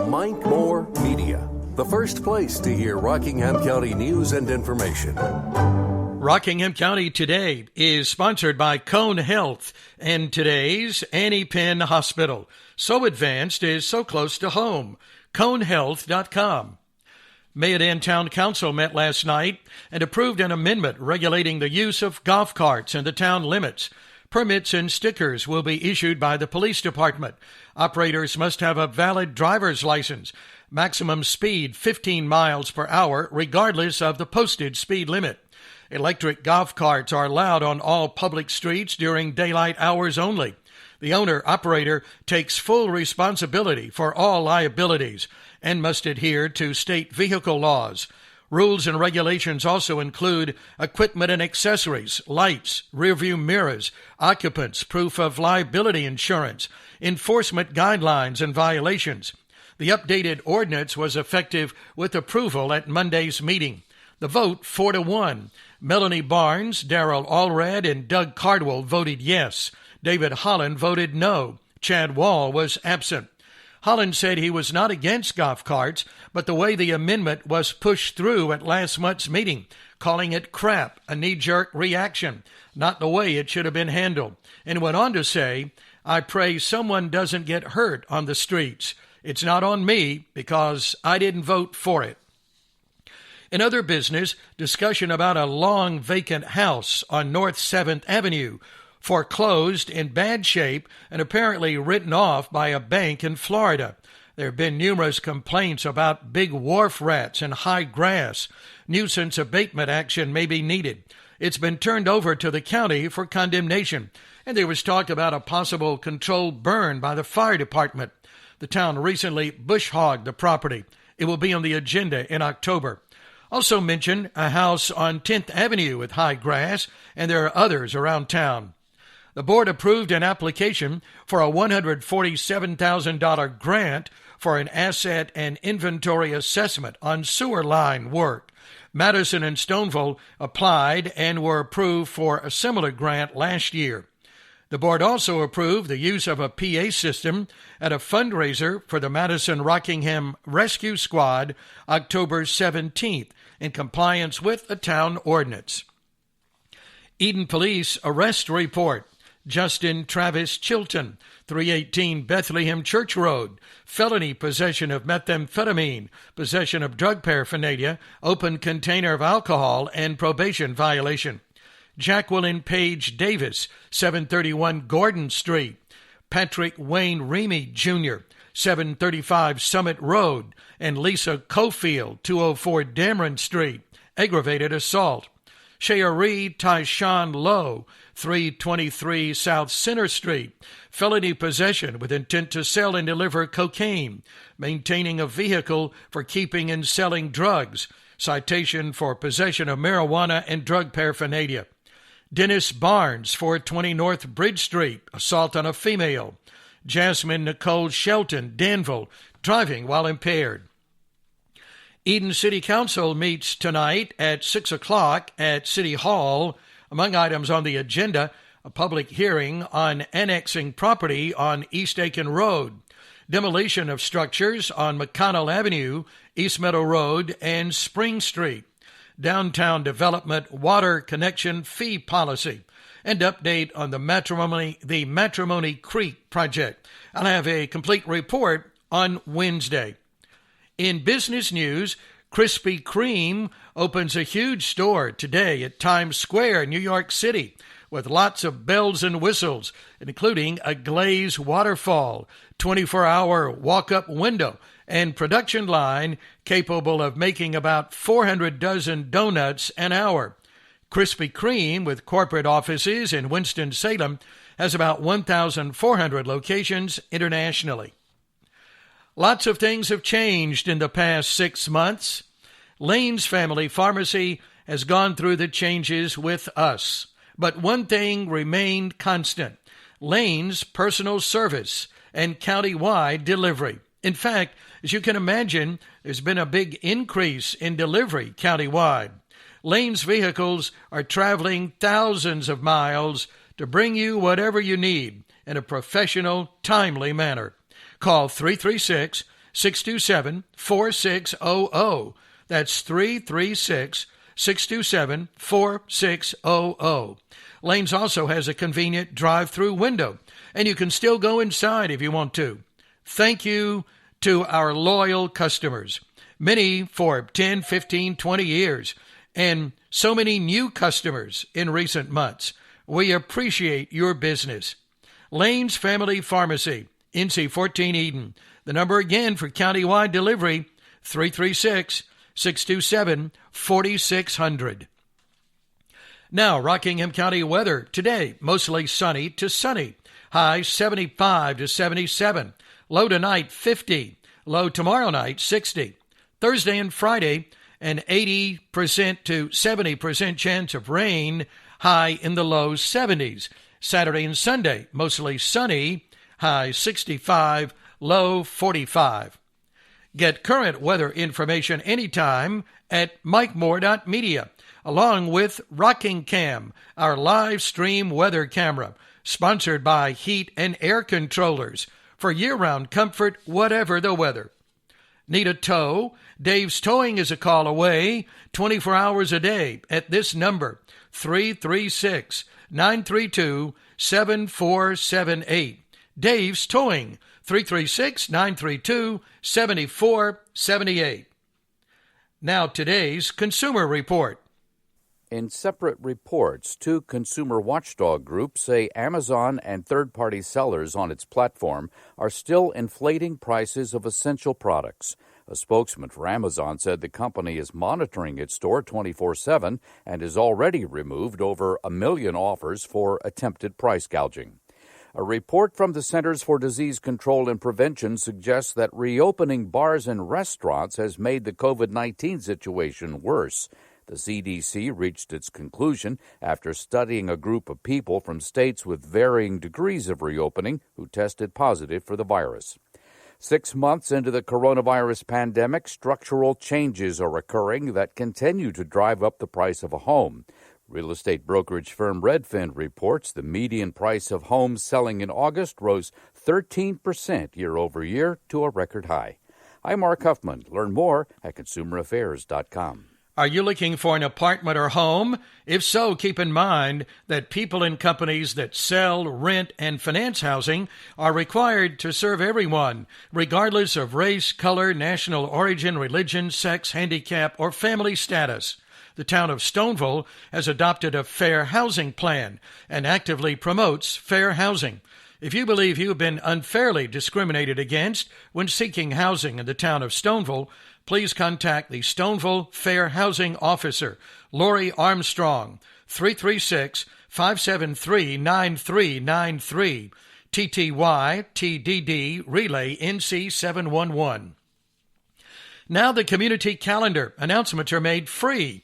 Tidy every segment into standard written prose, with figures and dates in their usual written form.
Mike Moore Media, the first place to hear Rockingham County news and information. Rockingham County Today is sponsored by Cone Health and today's Annie Penn Hospital. So advanced is so close to home. ConeHealth.com. Mayodan Town Council met last night and approved an amendment regulating the use of golf carts in the town limits. Permits and stickers will be issued by the police department. Operators must have a valid driver's license. Maximum speed 15 miles per hour, regardless of the posted speed limit. Electric golf carts are allowed on all public streets during daylight hours only. The owner-operator takes full responsibility for all liabilities and must adhere to state vehicle laws. Rules and regulations also include equipment and accessories, lights, rearview mirrors, occupants, proof of liability insurance, enforcement guidelines and violations. The updated ordinance was effective with approval at Monday's meeting. The vote 4-1. Melanie Barnes, Darrell Allred, and Doug Cardwell voted yes. David Holland voted no. Chad Wall was absent. Holland said he was not against golf carts, but the way the amendment was pushed through at last month's meeting, calling it crap, a knee-jerk reaction, not the way it should have been handled, and went on to say, I pray someone doesn't get hurt on the streets. It's not on me because I didn't vote for it. In other business, discussion about a long vacant house on North 7th Avenue, foreclosed, in bad shape, and apparently written off by a bank in Florida. There have been numerous complaints about big wharf rats and high grass. Nuisance abatement action may be needed. It's been turned over to the county for condemnation, and there was talk about a possible controlled burn by the fire department. The town recently bush-hogged the property. It will be on the agenda in October. Also mention a house on 10th Avenue with high grass, and there are others around town. The board approved an application for a $147,000 grant for an asset and inventory assessment on sewer line work. Madison and Stoneville applied and were approved for a similar grant last year. The board also approved the use of a PA system at a fundraiser for the Madison Rockingham Rescue Squad October 17th in compliance with a town ordinance. Eden Police Arrest Report. Justin Travis Chilton, 318 Bethlehem Church Road, felony possession of methamphetamine, possession of drug paraphernalia, open container of alcohol, and probation violation. Jacqueline Page Davis, 731 Gordon Street. Patrick Wayne Remy Jr., 735 Summit Road, and Lisa Cofield, 204 Dameron Street, aggravated assault. Shayari Tyshawn Lowe, 323 South Center Street, felony possession with intent to sell and deliver cocaine, maintaining a vehicle for keeping and selling drugs, citation for possession of marijuana and drug paraphernalia. Dennis Barnes, 420 North Bridge Street, assault on a female. Jasmine Nicole Shelton, Danville, driving while impaired. Eden City Council meets tonight at 6 o'clock at City Hall. Among items on the agenda, a public hearing on annexing property on East Aiken Road, demolition of structures on McConnell Avenue, East Meadow Road, and Spring Street, downtown development water connection fee policy, and update on the Matrimony Creek project. I'll have a complete report on Wednesday. In business news, Krispy Kreme opens a huge store today at Times Square, New York City, with lots of bells and whistles, including a glazed waterfall, 24-hour walk-up window, and production line capable of making about 400 dozen donuts an hour. Krispy Kreme, with corporate offices in Winston-Salem, has about 1,400 locations internationally. Lots of things have changed in the past 6 months. Lane's Family Pharmacy has gone through the changes with us. But one thing remained constant: Lane's personal service and county-wide delivery. In fact, as you can imagine, there's been a big increase in delivery countywide. Lane's vehicles are traveling thousands of miles to bring you whatever you need in a professional, timely manner. Call 336 336-627-4600. That's 336-627-4600. Lane's also has a convenient drive-through window, and you can still go inside if you want to. Thank you to our loyal customers, many for 10, 15, 20 years, and so many new customers in recent months. We appreciate your business. Lane's Family Pharmacy, NC 14 Eden. The number again for countywide delivery, 336-627-4600. Now, Rockingham County weather today, mostly sunny to sunny. High 75 to 77. Low tonight 50. Low tomorrow night 60. Thursday and Friday, an 80% to 70% chance of rain. High in the low 70s. Saturday and Sunday, mostly sunny. High 65. Low 45. Get current weather information anytime at mikemore.media, along with Rockingham, our live stream weather camera, sponsored by Heat and Air Controllers for year-round comfort, whatever the weather. Need a tow? Dave's Towing is a call away, 24 hours a day at this number, 336-932-7478. Dave's Towing, 336-932-7478. Now today's Consumer Report. In separate reports, two consumer watchdog groups say Amazon and third-party sellers on its platform are still inflating prices of essential products. A spokesman for Amazon said the company is monitoring its store 24/7 and has already removed over 1 million offers for attempted price gouging. A report from the Centers for Disease Control and Prevention suggests that reopening bars and restaurants has made the COVID-19 situation worse. The CDC reached its conclusion after studying a group of people from states with varying degrees of reopening who tested positive for the virus. 6 months into the coronavirus pandemic, structural changes are occurring that continue to drive up the price of a home. Real estate brokerage firm Redfin reports the median price of homes selling in August rose 13% year over year to a record high. I'm Mark Huffman. Learn more at consumeraffairs.com. Are you looking for an apartment or home? If so, keep in mind that people and companies that sell, rent, and finance housing are required to serve everyone, regardless of race, color, national origin, religion, sex, handicap, or family status. The town of Stoneville has adopted a fair housing plan and actively promotes fair housing. If you believe you have been unfairly discriminated against when seeking housing in the town of Stoneville, please contact the Stoneville Fair Housing Officer, Lori Armstrong, 336-573-9393, TTY TDD Relay NC 711. Now the community calendar. Announcements are made free.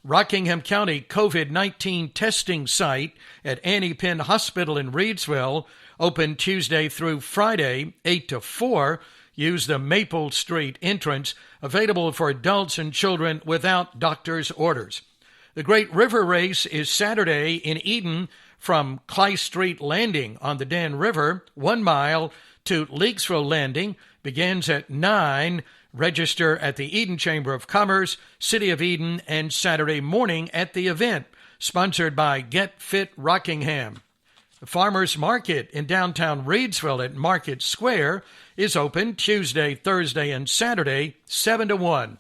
Rockingham County COVID-19 testing site at Annie Penn Hospital in Reedsville, open Tuesday through Friday, 8 to 4. Use the Maple Street entrance, available for adults and children without doctor's orders. The Great River Race is Saturday in Eden from Clay Street Landing on the Dan River, 1 mile, to Leakesville Landing. Begins at 9. Register at the Eden Chamber of Commerce, City of Eden, and Saturday morning at the event, sponsored by Get Fit Rockingham. The Farmers Market in downtown Reedsville at Market Square is open Tuesday, Thursday, and Saturday, 7 to 1.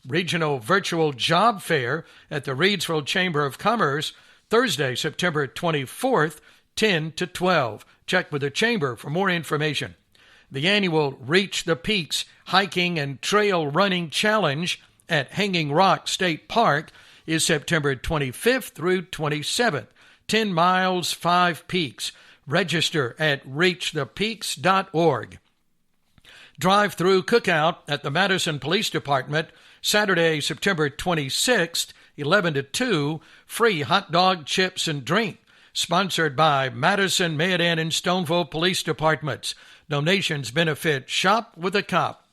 Regional Virtual Job Fair at the Reedsville Chamber of Commerce, Thursday, September 24th, 10 to 12. Check with the Chamber for more information. The annual Reach the Peaks Hiking and Trail Running Challenge at Hanging Rock State Park is September 25th through 27th. 10 miles, 5 peaks. Register at reachthepeaks.org. Drive-through cookout at the Madison Police Department, Saturday, September 26th, 11 to 2. Free hot dog, chips, and drink. Sponsored by Madison, Mayodan, and Stoneville Police Departments. Donations benefit Shop with a Cop.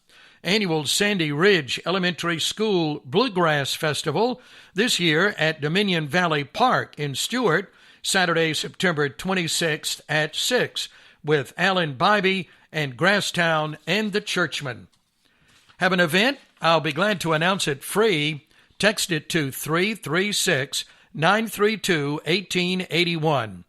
Annual Sandy Ridge Elementary School Bluegrass Festival, this year at Dominion Valley Park in Stewart, Saturday, September 26th at 6, with Alan Bybee and Grasstown and the Churchmen. Have an event? I'll be glad to announce it free. Text it to 336-932-1881.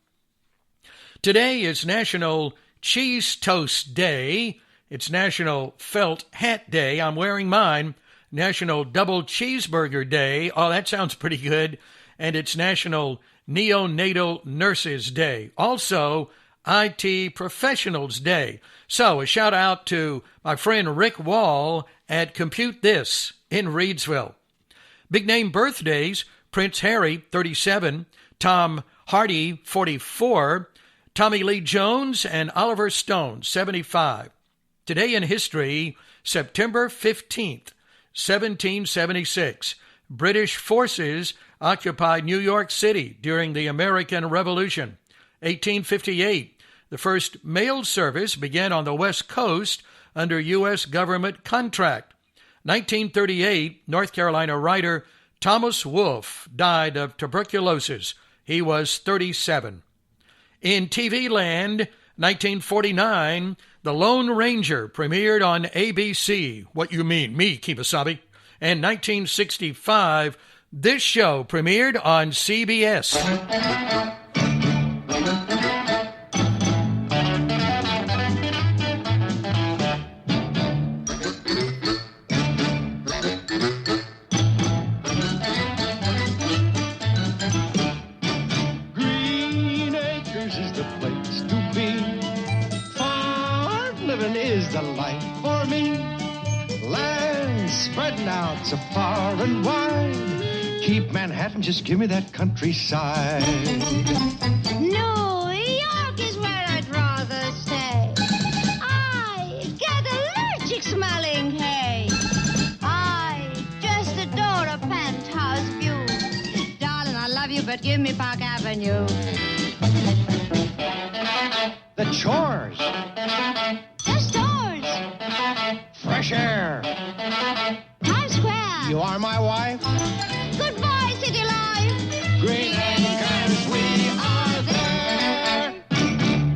Today is National Cheese Toast Day. It's National Felt Hat Day. I'm wearing mine. National Double Cheeseburger Day. Oh, that sounds pretty good. And it's National Neonatal Nurses Day. Also, IT Professionals Day. So, a shout out to my friend Rick Wall at Compute This in Reedsville. Big name birthdays: Prince Harry, 37, Tom Hardy, 44, Tommy Lee Jones, and Oliver Stone, 75. Today in history, September 15th, 1776, British forces occupied New York City during the American Revolution. 1858, the first mail service began on the West Coast under U.S. government contract. 1938, North Carolina writer Thomas Wolfe died of tuberculosis. He was 37. In TV land, 1949, The Lone Ranger premiered on ABC. What you mean, me, Kemosabe. And 1965, this show premiered on CBS. The life for me, land spreading out so far and wide. Keep Manhattan, just give me that countryside. New York is where I'd rather stay. I get allergic smelling hay. I just adore a penthouse view. Darling, I love you, but give me Park Avenue. The chores. The stores. Fresh air. Times Square. You are my wife. Goodbye, city life. Green Acres, we are there.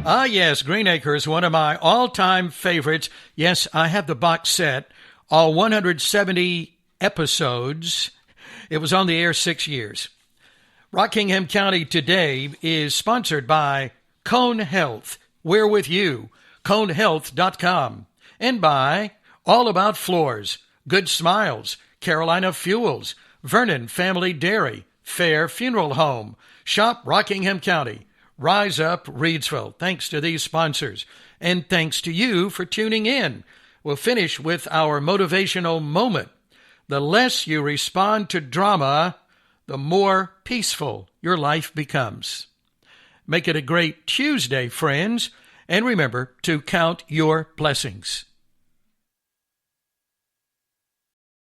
Ah, yes, Green Acres, one of my all-time favorites. Yes, I have the box set, all 170 episodes. It was on the air 6 years. Rockingham County Today is sponsored by Cone Health. We're with you. ConeHealth.com. And by All About Floors, Good Smiles, Carolina Fuels, Vernon Family Dairy, Fair Funeral Home, Shop Rockingham County, Rise Up Reedsville. Thanks to these sponsors. And thanks to you for tuning in. We'll finish with our motivational moment. The less you respond to drama, the more peaceful your life becomes. Make it a great Tuesday, friends. And remember to count your blessings.